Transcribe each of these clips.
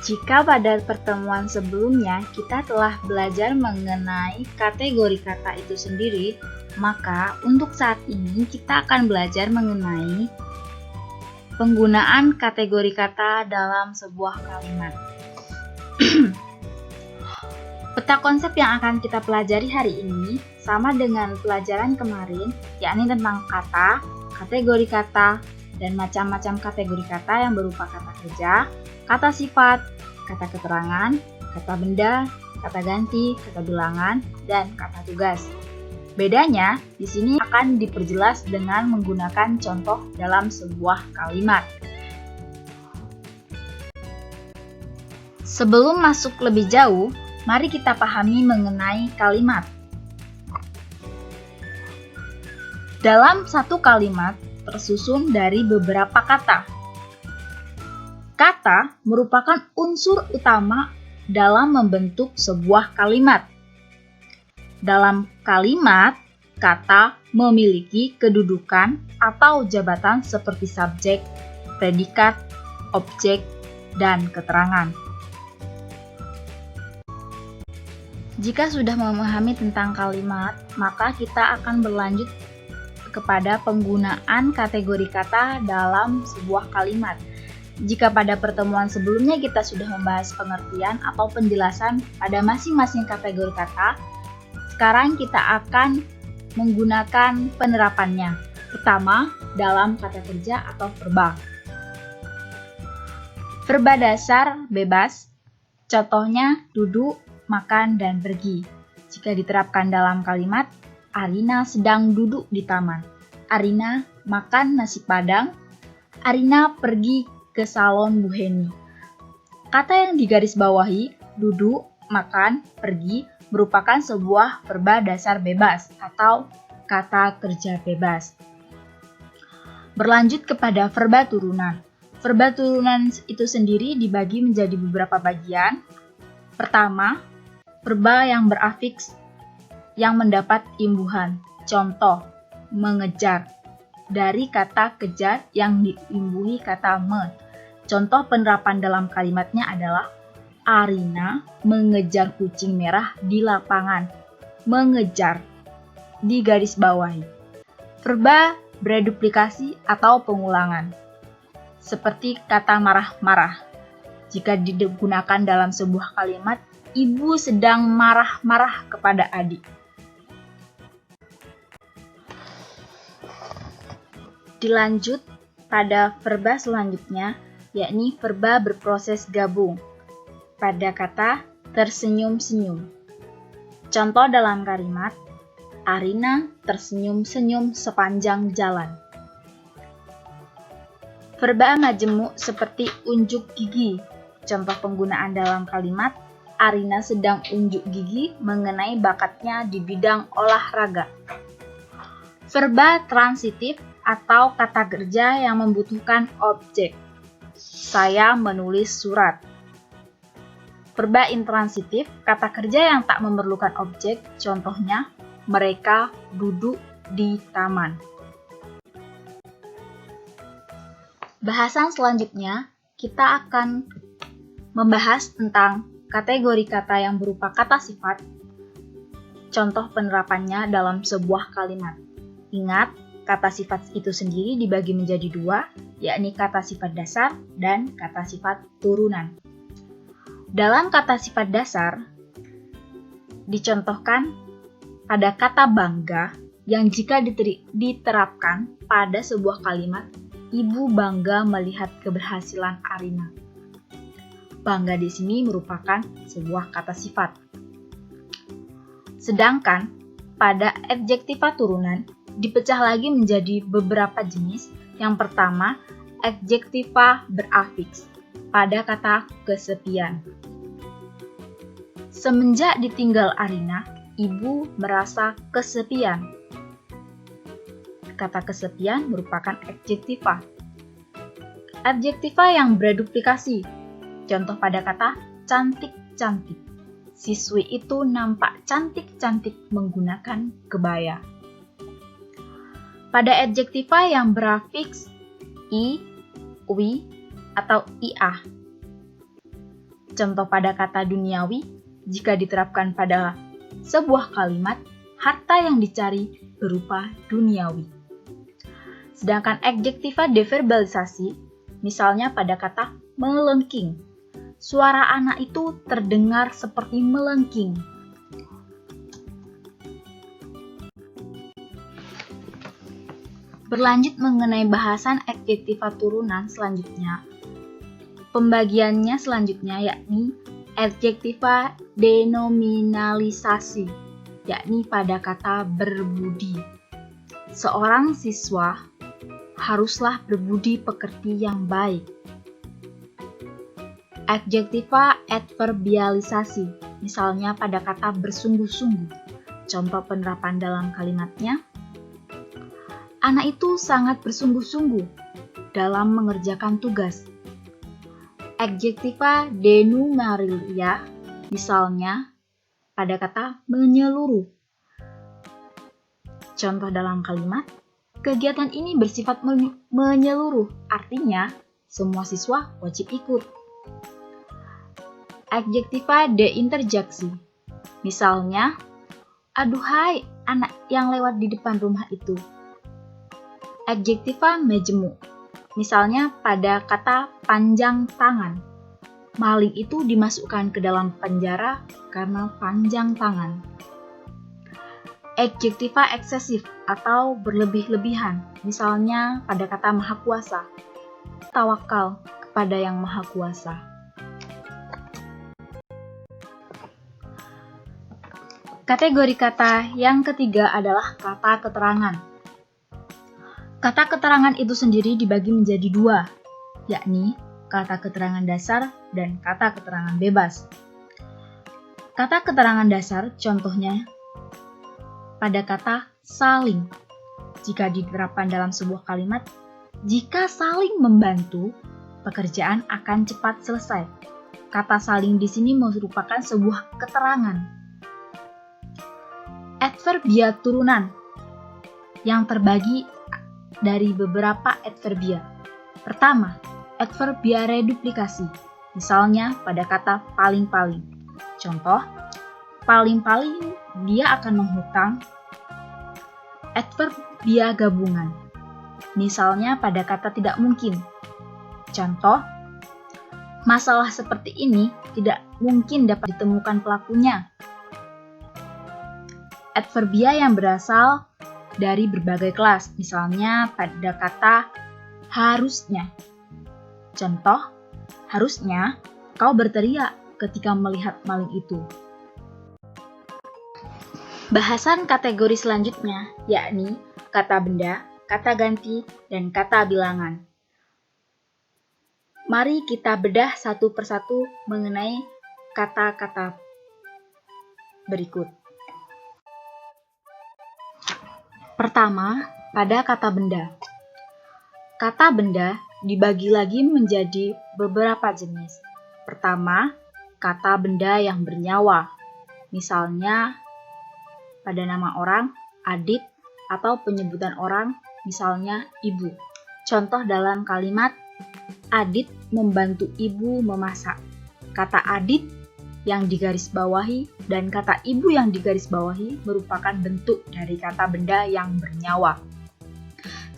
Jika pada pertemuan sebelumnya kita telah belajar mengenai kategori kata itu sendiri, maka untuk saat ini kita akan belajar mengenai penggunaan kategori kata dalam sebuah kalimat. Peta konsep yang akan kita pelajari hari ini sama dengan pelajaran kemarin, yakni tentang kata, kategori kata, dan macam-macam kategori kata yang berupa kata kerja, kata sifat, kata keterangan, kata benda, kata ganti, kata bilangan, dan kata tugas. Bedanya, di sini akan diperjelas dengan menggunakan contoh dalam sebuah kalimat. Sebelum masuk lebih jauh, mari kita pahami mengenai kalimat. Dalam satu kalimat tersusun dari beberapa kata. Kata merupakan unsur utama dalam membentuk sebuah kalimat. Dalam kalimat, kata memiliki kedudukan atau jabatan seperti subjek, predikat, objek, dan keterangan. Jika sudah memahami tentang kalimat, maka kita akan berlanjut kepada penggunaan kategori kata dalam sebuah kalimat. Jika pada pertemuan sebelumnya kita sudah membahas pengertian atau penjelasan pada masing-masing kategori kata, sekarang kita akan menggunakan penerapannya. Pertama, dalam kata kerja atau verba. Verba dasar bebas, contohnya duduk, makan, dan pergi. Jika diterapkan dalam kalimat, Arina sedang duduk di taman. Arina makan nasi padang. Arina pergi ke salon Bu Heni. Kata yang digarisbawahi, duduk, makan, pergi, merupakan sebuah verba dasar bebas atau kata kerja bebas. Berlanjut kepada verba turunan. Verba turunan itu sendiri dibagi menjadi beberapa bagian. Pertama, verba yang berafiks yang mendapat imbuhan. Contoh, mengejar. Dari kata kejar yang diimbuhi kata me. Contoh penerapan dalam kalimatnya adalah Arina mengejar kucing merah di lapangan. Mengejar. Di garis bawahi. Verba berduplikasi atau pengulangan. Seperti kata marah-marah. Jika digunakan dalam sebuah kalimat, ibu sedang marah-marah kepada adik. Dilanjut pada verba selanjutnya, yakni verba berproses gabung. Pada kata tersenyum-senyum. Contoh dalam kalimat, Arina tersenyum-senyum sepanjang jalan. Verba majemuk seperti unjuk gigi. Contoh penggunaan dalam kalimat, Arina sedang unjuk gigi mengenai bakatnya di bidang olahraga. Verba transitif atau kata kerja yang membutuhkan objek. Saya menulis surat. Verba intransitif, kata kerja yang tak memerlukan objek, contohnya, mereka duduk di taman. Bahasan selanjutnya, kita akan membahas tentang kategori kata yang berupa kata sifat, contoh penerapannya dalam sebuah kalimat. Ingat, kata sifat itu sendiri dibagi menjadi dua, yakni kata sifat dasar dan kata sifat turunan. Dalam kata sifat dasar, dicontohkan pada kata bangga yang jika diterapkan pada sebuah kalimat, ibu bangga melihat keberhasilan Arina. Bangga di sini merupakan sebuah kata sifat. Sedangkan pada adjektiva turunan dipecah lagi menjadi beberapa jenis. Yang pertama, adjektiva berafiks pada kata kesepian. Semenjak ditinggal Arina, ibu merasa kesepian. Kata kesepian merupakan adjektiva. Adjektiva yang berduplikasi. Contoh pada kata cantik-cantik. Siswi itu nampak cantik-cantik menggunakan kebaya. Pada adjektiva yang berafiks i, wi, atau ia. Contoh pada kata duniawi, jika diterapkan pada sebuah kalimat, harta yang dicari berupa duniawi. Sedangkan adjektiva deverbalisasi, misalnya pada kata melengking. Suara anak itu terdengar seperti melengking. Berlanjut mengenai bahasan adjektiva turunan selanjutnya. Pembagiannya selanjutnya yakni adjektiva denominalisasi, yakni pada kata berbudi. Seorang siswa haruslah berbudi pekerti yang baik. Adjektiva adverbialisasi, misalnya pada kata bersungguh-sungguh. Contoh penerapan dalam kalimatnya, anak itu sangat bersungguh-sungguh dalam mengerjakan tugas. Adjektiva denumerilia, misalnya pada kata menyeluruh. Contoh dalam kalimat, kegiatan ini bersifat menyeluruh, artinya semua siswa wajib ikut. Adjektiva deinterjeksi, misalnya, aduhai anak yang lewat di depan rumah itu. Adjektiva majemuk, misalnya pada kata panjang tangan. Maling itu dimasukkan ke dalam penjara karena panjang tangan. Adjektiva eksesif atau berlebih-lebihan, misalnya pada kata maha kuasa. Tawakal kepada yang maha kuasa. Kategori kata yang ketiga adalah kata keterangan. Kata keterangan itu sendiri dibagi menjadi dua, yakni kata keterangan dasar dan kata keterangan bebas. Kata keterangan dasar contohnya pada kata saling. Jika diterapkan dalam sebuah kalimat, jika saling membantu, pekerjaan akan cepat selesai. Kata saling di sini merupakan sebuah keterangan. Adverbia turunan yang terbagi dari beberapa adverbia. Pertama, adverbia reduplikasi, misalnya pada kata paling-paling. Contoh, paling-paling dia akan menghutang. Adverbia gabungan, misalnya pada kata tidak mungkin. Contoh, masalah seperti ini tidak mungkin dapat ditemukan pelakunya. Adverbia yang berasal dari berbagai kelas, misalnya pada kata harusnya. Contoh, harusnya kau berteriak ketika melihat maling itu. Bahasan kategori selanjutnya yakni kata benda, kata ganti, dan kata bilangan. Mari kita bedah satu persatu mengenai kata-kata berikut. Pertama, pada kata benda. Kata benda dibagi lagi menjadi beberapa jenis. Pertama, kata benda yang bernyawa. Misalnya, pada nama orang, adit, atau penyebutan orang, misalnya ibu. Contoh dalam kalimat, adit membantu ibu memasak. Kata adit yang digarisbawahi dan kata ibu yang digarisbawahi merupakan bentuk dari kata benda yang bernyawa.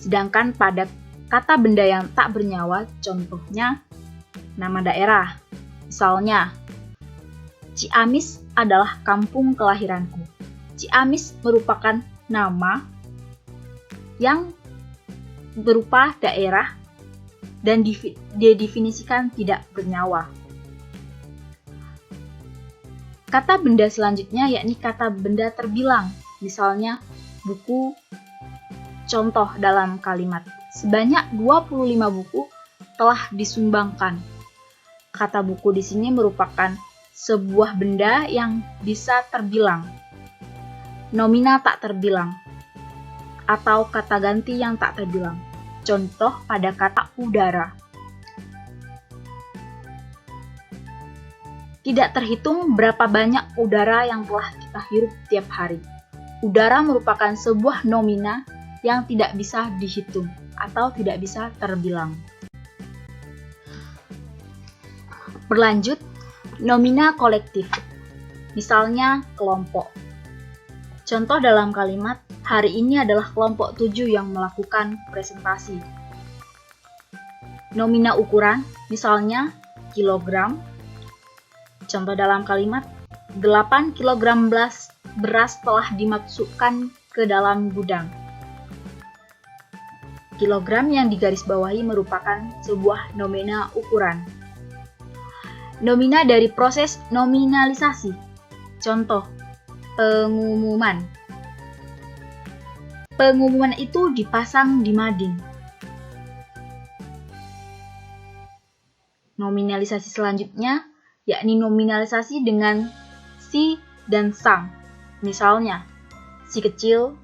Sedangkan pada kata benda yang tak bernyawa, contohnya nama daerah. Misalnya, Ciamis adalah kampung kelahiranku. Ciamis merupakan nama yang berupa daerah dan didefinisikan tidak bernyawa. Kata benda selanjutnya yakni kata benda terbilang, misalnya buku. Contoh dalam kalimat, sebanyak 25 buku telah disumbangkan. Kata buku di sini merupakan sebuah benda yang bisa terbilang. Nomina tak terbilang, atau kata ganti yang tak terbilang. Contoh pada kata udara. Tidak terhitung berapa banyak udara yang telah kita hirup tiap hari. Udara merupakan sebuah nomina yang tidak bisa dihitung atau tidak bisa terbilang. Berlanjut, Nomina kolektif, misalnya kelompok. Contoh dalam kalimat, hari ini adalah kelompok 7 yang melakukan presentasi. Nomina ukuran, misalnya kilogram. Contoh dalam kalimat, 8 kg beras telah dimasukkan ke dalam gudang. Kilogram yang digarisbawahi merupakan sebuah nomina ukuran. Nomina dari proses nominalisasi. Contoh, pengumuman. Pengumuman itu dipasang di mading. Nominalisasi selanjutnya, yakni nominalisasi dengan si dan sang. Misalnya, si kecil.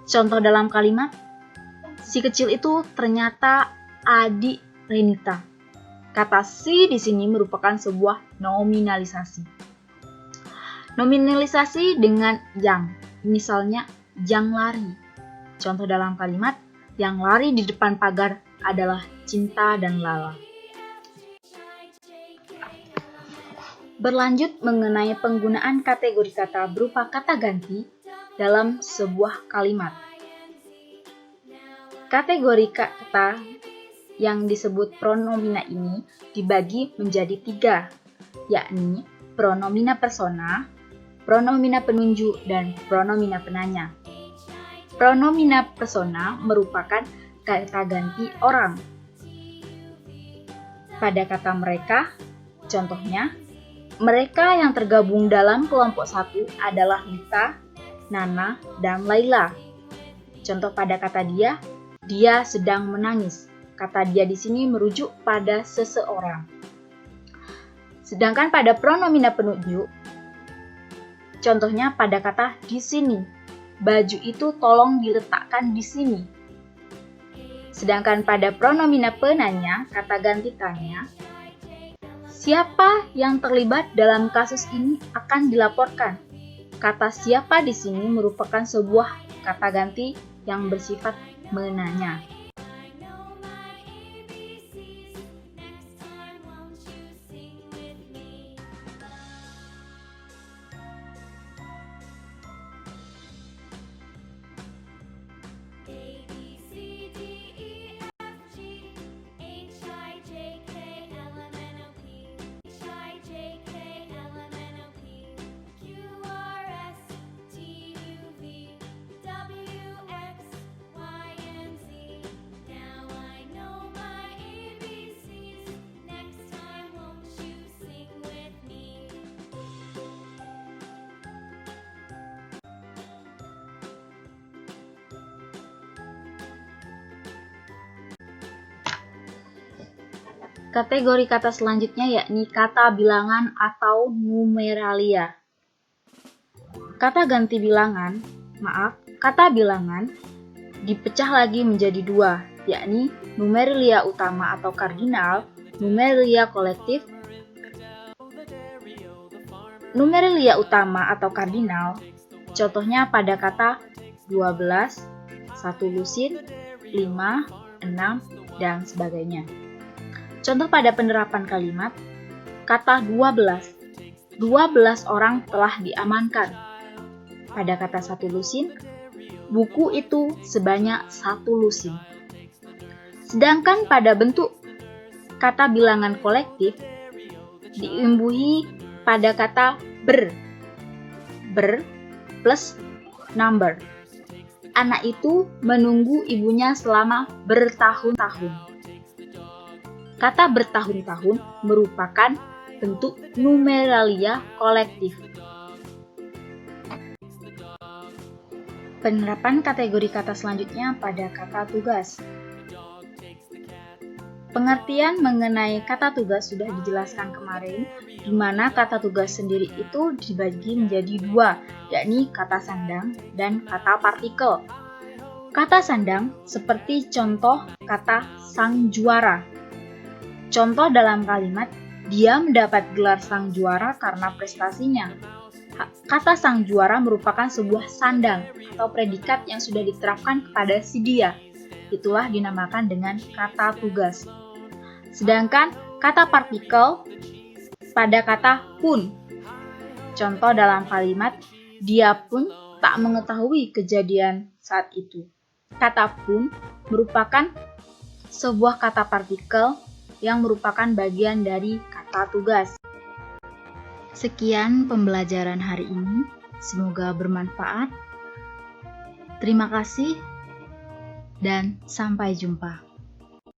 Contoh dalam kalimat, si kecil itu ternyata adik Renita. Kata si di sini merupakan sebuah nominalisasi. Nominalisasi dengan yang, misalnya yang lari. Contoh dalam kalimat, yang lari di depan pagar adalah Cinta dan Lala. Berlanjut mengenai penggunaan kategori kata berupa kata ganti dalam sebuah kalimat. Kategori kata yang disebut pronomina ini dibagi menjadi 3, yakni pronomina persona, pronomina penunjuk, dan pronomina penanya. Pronomina persona merupakan kata ganti orang. Pada kata mereka, contohnya, mereka yang tergabung dalam kelompok 1 adalah Lita, Nana, dan Laila. Contoh pada kata dia sedang menangis. Kata dia di sini merujuk pada seseorang. Sedangkan pada pronomina penunjuk, contohnya pada kata di sini, baju itu tolong diletakkan di sini. Sedangkan pada pronomina penanya, kata ganti tanya, siapa yang terlibat dalam kasus ini akan dilaporkan. Kata siapa di sini merupakan sebuah kata ganti yang bersifat menanya. Kategori kata selanjutnya yakni kata bilangan atau numeralia. Kata bilangan dipecah lagi menjadi 2, yakni numeralia utama atau kardinal, numeralia kolektif. Numeralia utama atau kardinal, contohnya pada kata 12, 1 lusin, 5, 6, dan sebagainya. Contoh pada penerapan kalimat, kata 12. 12 orang telah diamankan. Pada kata 1 lusin, buku itu sebanyak 1 lusin. Sedangkan pada bentuk kata bilangan kolektif, diimbuhi pada kata ber plus number. Anak itu menunggu ibunya selama bertahun-tahun. Kata bertahun-tahun merupakan bentuk numeralia kolektif. Penerapan kategori kata selanjutnya pada kata tugas. Pengertian mengenai kata tugas sudah dijelaskan kemarin, di mana kata tugas sendiri itu dibagi menjadi 2, yakni kata sandang dan kata partikel. Kata sandang seperti contoh kata sang juara. Contoh dalam kalimat, dia mendapat gelar sang juara karena prestasinya. Kata sang juara merupakan sebuah sandang atau predikat yang sudah diterapkan kepada si dia. Itulah dinamakan dengan kata tugas. Sedangkan kata partikel pada kata pun. Contoh dalam kalimat, dia pun tak mengetahui kejadian saat itu. Kata pun merupakan sebuah kata partikel yang merupakan bagian dari kata tugas. Sekian pembelajaran hari ini, semoga bermanfaat. Terima kasih dan sampai jumpa.